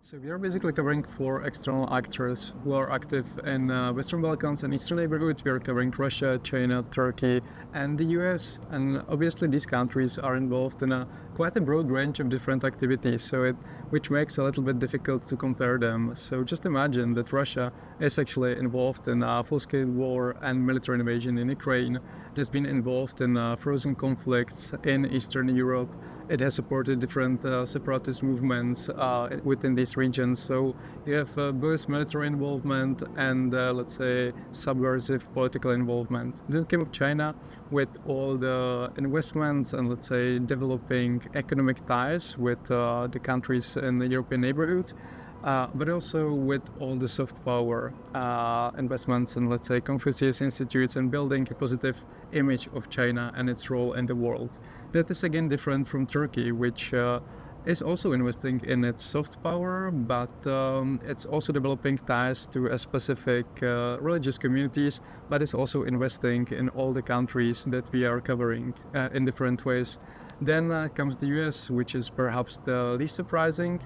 So we are basically covering four external actors who are active in Western Balkans and Eastern neighborhood. We are covering Russia, China, Turkey, and the US. And obviously these countries are involved in quite a broad range of different activities, which makes it a little bit difficult to compare them. So just imagine that Russia is actually involved in a full-scale war and military invasion in Ukraine. It has been involved in frozen conflicts in Eastern Europe. It has supported different separatist movements within these regions. So you have both military involvement and, let's say, subversive political involvement. Then came up China with all the investments and, let's say, developing economic ties with the countries in the European neighborhood. But also with all the soft power investments and, let's say, Confucius Institutes and building a positive image of China and its role in the world. That is again different from Turkey, which is also investing in its soft power, but it's also developing ties to a specific religious communities, but it's also investing in all the countries that we are covering in different ways. Then comes the US, which is perhaps the least surprising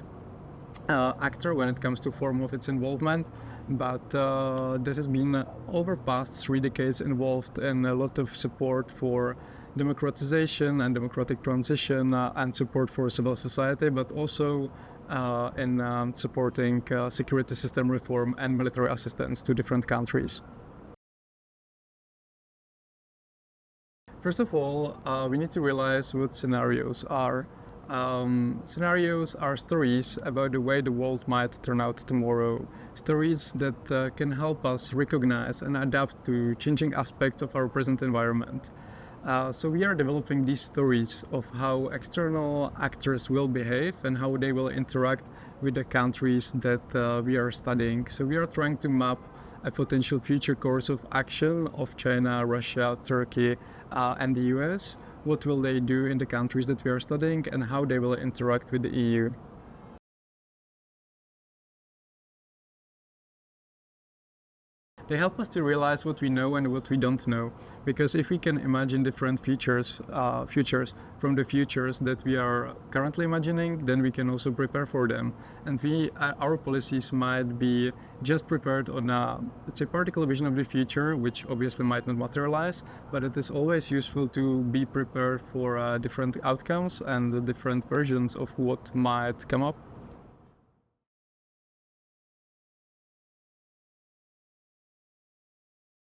actor when it comes to form of its involvement, but that has been over past 3 decades involved in a lot of support for democratization and democratic transition and support for civil society, but also in supporting security system reform and military assistance to different countries. First of all, we need to realize what scenarios are. Scenarios are stories about the way the world might turn out tomorrow. Stories that can help us recognize and adapt to changing aspects of our present environment. So we are developing these stories of how external actors will behave and how they will interact with the countries that we are studying. So we are trying to map a potential future course of action of China, Russia, Turkey, and the US. What will they do in the countries that we are studying and how they will interact with the EU. They help us to realize what we know and what we don't know, because if we can imagine different futures from the futures that we are currently imagining, then we can also prepare for them. And our policies might be just prepared on a, let's say, particular vision of the future, which obviously might not materialize, but it is always useful to be prepared for different outcomes and the different versions of what might come up.